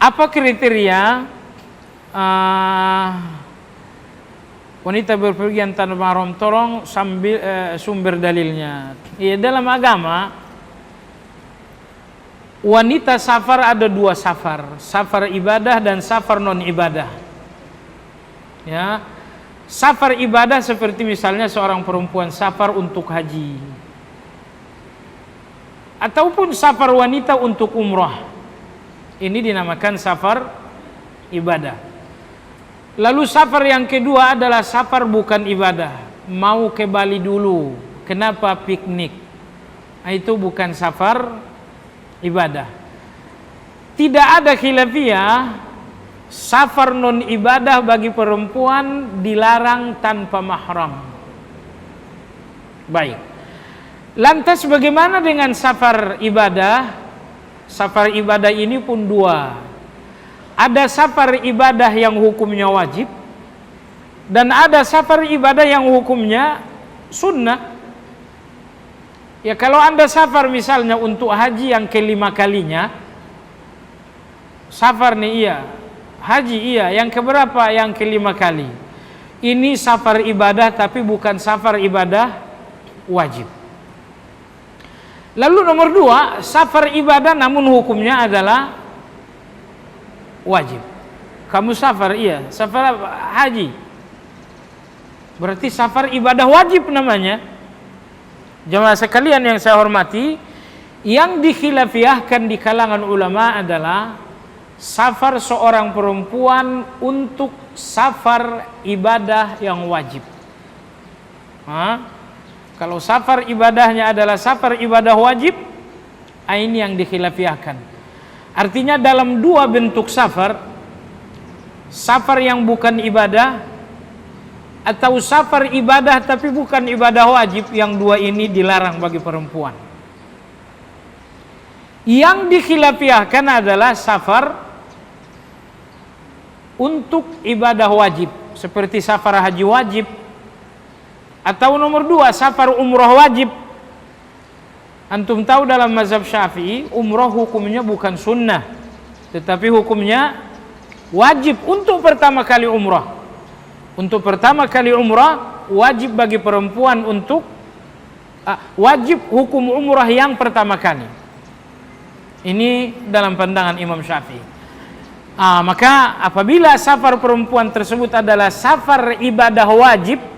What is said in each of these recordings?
Apa kriteria wanita berpergian tanpa mahram? Tolong sambil sumber dalilnya. Ya, dalam agama wanita safar ada dua safar, safar ibadah dan safar non ibadah. Ya, safar ibadah seperti misalnya seorang perempuan safar untuk haji, ataupun safar wanita untuk umrah. Ini dinamakan safar ibadah. Lalu safar yang kedua adalah safar bukan ibadah, mau ke Bali dulu. Kenapa piknik? Nah, itu bukan safar ibadah. Tidak ada khilafiyah, safar non ibadah bagi perempuan dilarang tanpa mahram. Baik. Lantas bagaimana dengan safar ibadah? Safar ibadah ini pun dua. Ada safar ibadah yang hukumnya wajib, dan ada safar ibadah yang hukumnya sunnah. Ya, kalau Anda safar misalnya untuk haji yang kelima kalinya, safar nih iya, haji iya, yang keberapa? Yang kelima kali. Ini safar ibadah tapi bukan safar ibadah wajib. Lalu nomor dua, safar ibadah namun hukumnya adalah wajib. Kamu safar, iya, safar haji, berarti safar ibadah wajib namanya. Jemaah sekalian yang saya hormati, yang dikhilafiahkan di kalangan ulama adalah safar seorang perempuan untuk safar ibadah yang wajib. Kalau safar ibadahnya adalah safar ibadah wajib, ini yang dikhilafiahkan. Artinya dalam dua bentuk safar, safar yang bukan ibadah atau safar ibadah tapi bukan ibadah wajib, yang dua ini dilarang bagi perempuan. Yang dikhilafiahkan adalah safar untuk ibadah wajib, seperti safar haji wajib, atau nomor dua, safar umroh wajib. Antum tahu dalam mazhab Syafi'i, umroh hukumnya bukan sunnah, tetapi hukumnya wajib untuk pertama kali umroh. Untuk pertama kali umroh, wajib bagi perempuan untuk wajib hukum umroh yang pertama kali. Ini dalam pandangan Imam Syafi'i. Maka apabila safar perempuan tersebut adalah safar ibadah wajib,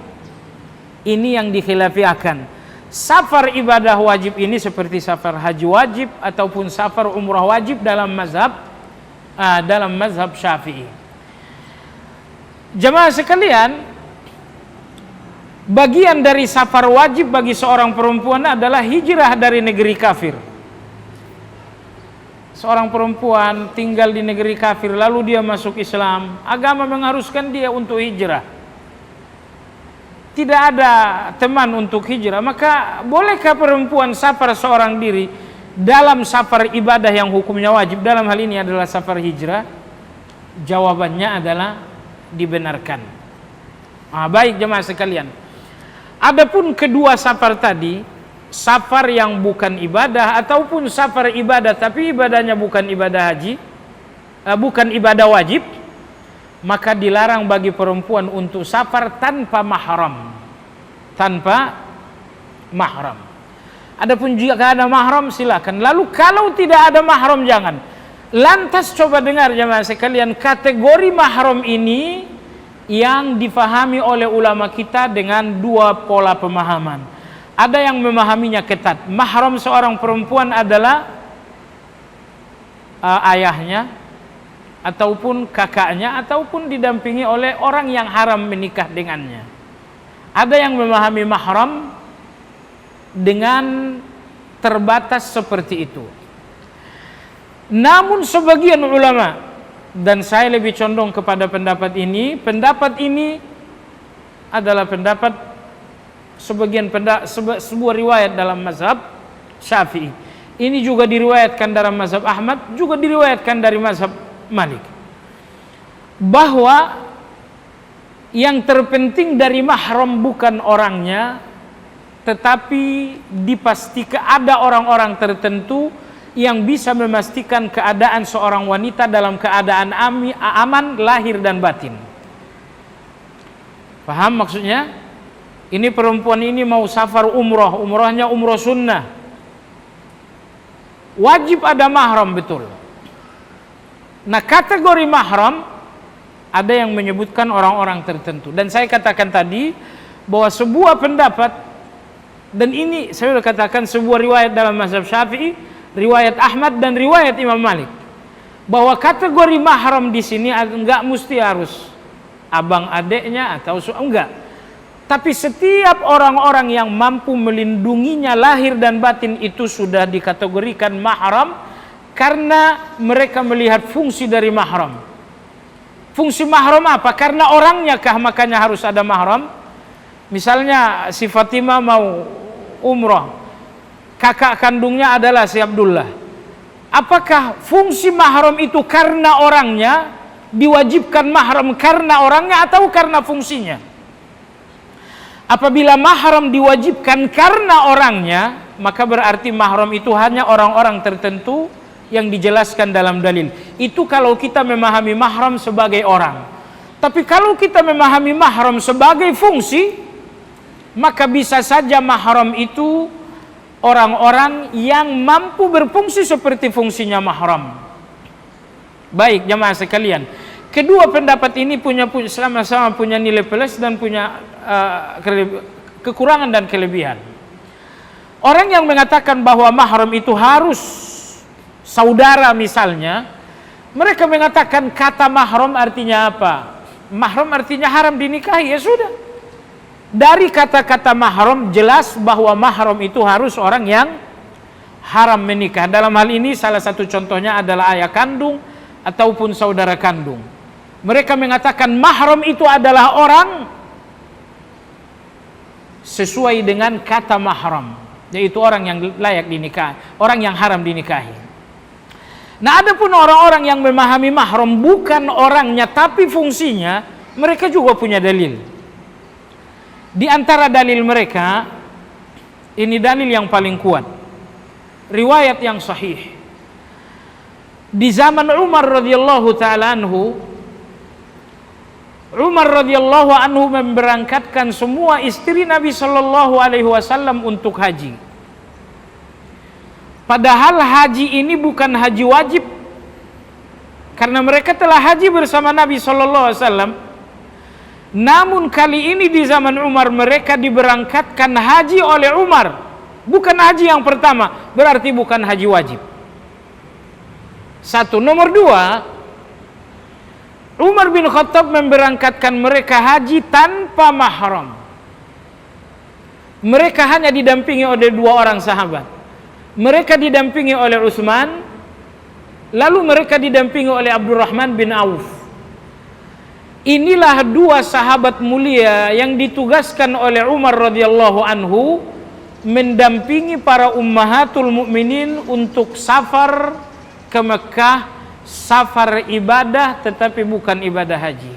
ini yang dikhilafiahkan. Safar ibadah wajib ini seperti safar haji wajib ataupun safar umrah wajib dalam mazhab Syafi'i. Jemaah sekalian, bagian dari safar wajib bagi seorang perempuan adalah hijrah dari negeri kafir. Seorang perempuan tinggal di negeri kafir lalu dia masuk Islam, agama mengharuskan dia untuk hijrah. Tidak ada teman untuk hijrah, maka bolehkah perempuan safar seorang diri dalam safar ibadah yang hukumnya wajib? Dalam hal ini adalah safar hijrah. Jawabannya adalah dibenarkan. Baik jemaah sekalian. Adapun kedua safar tadi, safar yang bukan ibadah ataupun safar ibadah tapi ibadahnya bukan ibadah haji, bukan ibadah wajib, maka dilarang bagi perempuan untuk safar tanpa mahram. Tanpa mahram. Adapun jika ada mahram silakan. Lalu kalau tidak ada mahram jangan. Lantas coba dengar jemaah sekalian, kategori mahram ini yang difahami oleh ulama kita dengan dua pola pemahaman. Ada yang memahaminya ketat. Mahram seorang perempuan adalah ayahnya, ataupun kakaknya, ataupun didampingi oleh orang yang haram menikah dengannya. Ada yang memahami mahram dengan terbatas seperti itu. Namun sebagian ulama, dan saya lebih condong kepada pendapat ini adalah pendapat sebuah riwayat dalam mazhab Syafi'i. Ini juga diriwayatkan dalam mazhab Ahmad, juga diriwayatkan dari mazhab Malik, bahwa yang terpenting dari mahram bukan orangnya, tetapi dipastikan ada orang-orang tertentu yang bisa memastikan keadaan seorang wanita dalam keadaan aman lahir dan batin. Paham maksudnya? Ini perempuan ini mau safar umroh, umrohnya umroh sunnah, wajib ada mahram, betul. Nah, kategori mahram ada yang menyebutkan orang-orang tertentu, dan saya katakan tadi bahwa sebuah pendapat, dan ini saya sudah katakan sebuah riwayat dalam mazhab Syafi'i, riwayat Ahmad dan riwayat Imam Malik, bahwa kategori mahram di sini enggak mesti harus abang adeknya atau enggak, tapi setiap orang-orang yang mampu melindunginya lahir dan batin itu sudah dikategorikan mahram, karena mereka melihat fungsi dari mahram. Fungsi mahram apa? Karena orangnya kah makanya harus ada mahram? Misalnya si Fatimah mau umroh, kakak kandungnya adalah si Abdullah. Apakah fungsi mahram itu karena orangnya, diwajibkan mahram karena orangnya atau karena fungsinya? Apabila mahram diwajibkan karena orangnya, maka berarti mahram itu hanya orang-orang tertentu yang dijelaskan dalam dalil. Itu kalau kita memahami mahram sebagai orang. Tapi kalau kita memahami mahram sebagai fungsi, maka bisa saja mahram itu orang-orang yang mampu berfungsi seperti fungsinya mahram. Baik jamaah sekalian, kedua pendapat ini sama-sama punya nilai plus dan punya kekurangan dan kelebihan. Orang yang mengatakan bahwa mahram itu harus saudara misalnya, mereka mengatakan kata mahram artinya apa? Mahram artinya haram dinikahi, ya sudah. Dari kata-kata mahram jelas bahwa mahram itu harus orang yang haram menikah. Dalam hal ini salah satu contohnya adalah ayah kandung ataupun saudara kandung. Mereka mengatakan mahram itu adalah orang sesuai dengan kata mahram, yaitu orang yang layak dinikahi, orang yang haram dinikahi. Nah, ada pun orang-orang yang memahami mahram bukan orangnya tapi fungsinya, mereka juga punya dalil. Di antara dalil mereka, ini dalil yang paling kuat, riwayat yang sahih. Di zaman Umar radhiyallahu taala anhu, Umar radhiyallahu anhu memberangkatkan semua istri Nabi sallallahu alaihi wasallam untuk haji. Padahal haji ini bukan haji wajib, karena mereka telah haji bersama Nabi sallallahu alaihi wasallam. Namun kali ini di zaman Umar mereka diberangkatkan haji oleh Umar, bukan haji yang pertama, berarti bukan haji wajib. Satu. Nomor dua, Umar bin Khattab memberangkatkan mereka haji tanpa mahram. Mereka hanya didampingi oleh dua orang sahabat. Mereka didampingi oleh Utsman, lalu mereka didampingi oleh Abdurrahman bin Auf. Inilah dua sahabat mulia yang ditugaskan oleh Umar radhiyallahu anhu mendampingi para ummahatul mukminin untuk safar ke Mekah, safar ibadah tetapi bukan ibadah haji,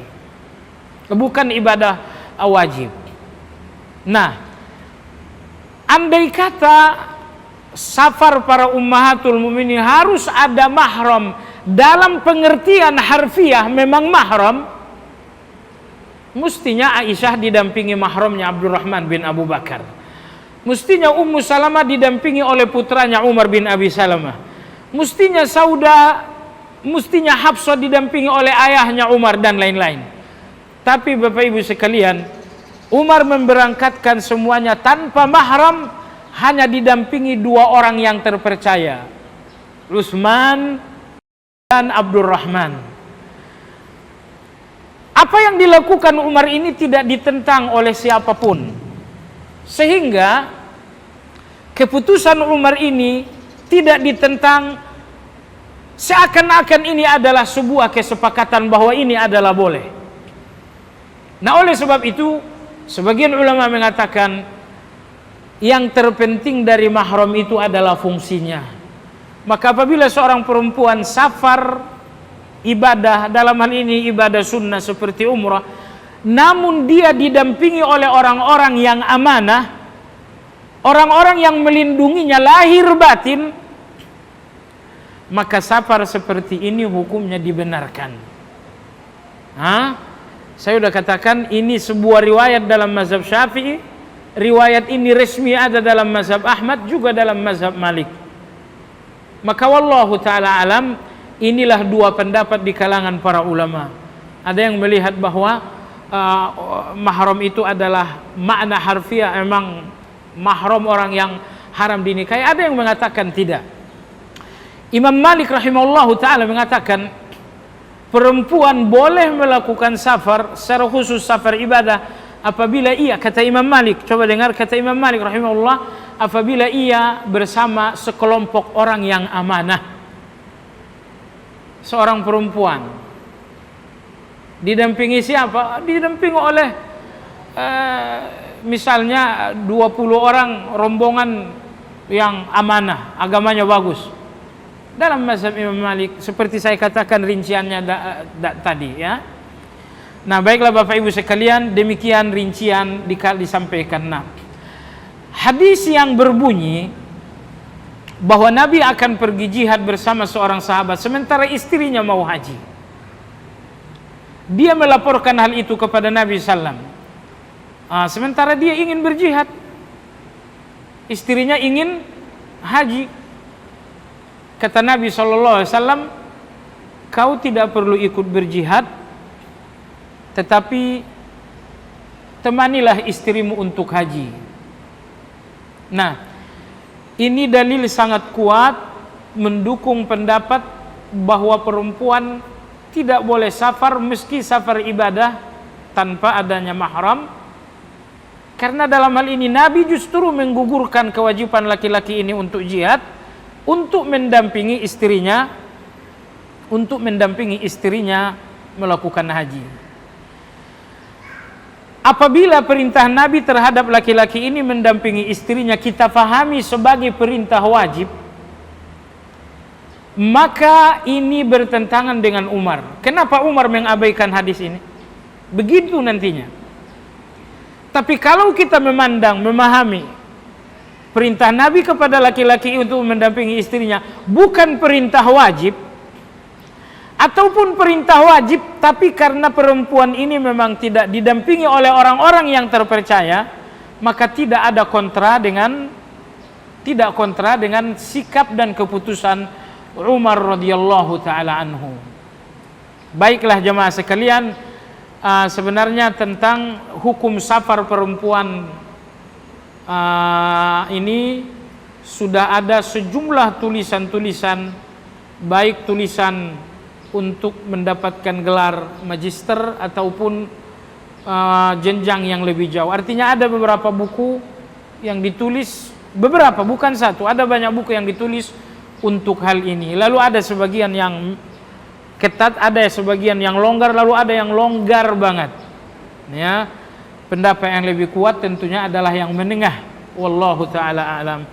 bukan ibadah wajib. Nah, andai kata safar para ummahatul mukminin harus ada mahram dalam pengertian harfiah, memang mahram, mestinya Aisyah didampingi mahramnya Abdurrahman bin Abu Bakar. Mestinya Ummu Salamah didampingi oleh putranya Umar bin Abi Salamah. Mestinya Hafsah didampingi oleh ayahnya Umar dan lain-lain. Tapi Bapak Ibu sekalian, Umar memberangkatkan semuanya tanpa mahram, hanya didampingi dua orang yang terpercaya, Utsman dan Abdurrahman. Apa yang dilakukan Umar ini tidak ditentang oleh siapapun, sehingga keputusan Umar ini tidak ditentang, seakan-akan ini adalah sebuah kesepakatan bahwa ini adalah boleh. Nah, oleh sebab itu sebagian ulama mengatakan yang terpenting dari mahram itu adalah fungsinya. Maka apabila seorang perempuan safar ibadah, dalam hal ini ibadah sunnah seperti umrah, namun dia didampingi oleh orang-orang yang amanah, orang-orang yang melindunginya lahir batin, maka safar seperti ini hukumnya dibenarkan. Saya sudah katakan ini sebuah riwayat dalam mazhab Syafi'i, riwayat ini resmi ada dalam mazhab Ahmad, juga dalam mazhab Malik. Maka wallahu ta'ala alam, inilah dua pendapat di kalangan para ulama. Ada yang melihat bahwa mahram itu adalah makna harfiah, memang mahram orang yang haram dinikahi. Ada yang mengatakan tidak. Imam Malik rahimahullahu ta'ala mengatakan perempuan boleh melakukan safar, secara khusus safar ibadah, apabila ia, kata Imam Malik, coba dengar kata Imam Malik rahimahullah, apabila ia bersama sekelompok orang yang amanah. Seorang perempuan didampingi siapa? Didampingi oleh misalnya 20 orang rombongan yang amanah, agamanya bagus. Dalam mazhab Imam Malik, seperti saya katakan rinciannya tadi ya. Nah, baiklah Bapak Ibu sekalian, demikian rincian disampaikan. Nah, hadis yang berbunyi bahwa Nabi akan pergi jihad bersama seorang sahabat sementara istrinya mau haji. Dia melaporkan hal itu kepada Nabi sallam. Sementara dia ingin berjihad, istrinya ingin haji. Kata Nabi SAW, kau tidak perlu ikut berjihad, tetapi temanilah istrimu untuk haji. Nah, ini dalil sangat kuat mendukung pendapat bahwa perempuan tidak boleh safar meski safar ibadah tanpa adanya mahram. Karena dalam hal ini Nabi justru menggugurkan kewajiban laki-laki ini untuk jihad, untuk mendampingi istrinya melakukan haji. Apabila perintah Nabi terhadap laki-laki ini mendampingi istrinya kita fahami sebagai perintah wajib, maka ini bertentangan dengan Umar. Kenapa Umar mengabaikan hadis ini? Begitu nantinya. Tapi kalau kita memahami perintah Nabi kepada laki-laki untuk mendampingi istrinya bukan perintah wajib, ataupun perintah wajib tapi karena perempuan ini memang tidak didampingi oleh orang-orang yang terpercaya, maka tidak kontra dengan sikap dan keputusan Umar radhiyallahu taala anhu. Baiklah jemaah sekalian, sebenarnya tentang hukum safar perempuan ini sudah ada sejumlah tulisan-tulisan, baik tulisan untuk mendapatkan gelar magister ataupun jenjang yang lebih jauh. Artinya ada beberapa buku yang ditulis, beberapa bukan satu, ada banyak buku yang ditulis untuk hal ini. Lalu ada sebagian yang ketat, ada sebagian yang longgar, lalu ada yang longgar banget. Ya, pendapat yang lebih kuat tentunya adalah yang menengah. Wallahu taala alam.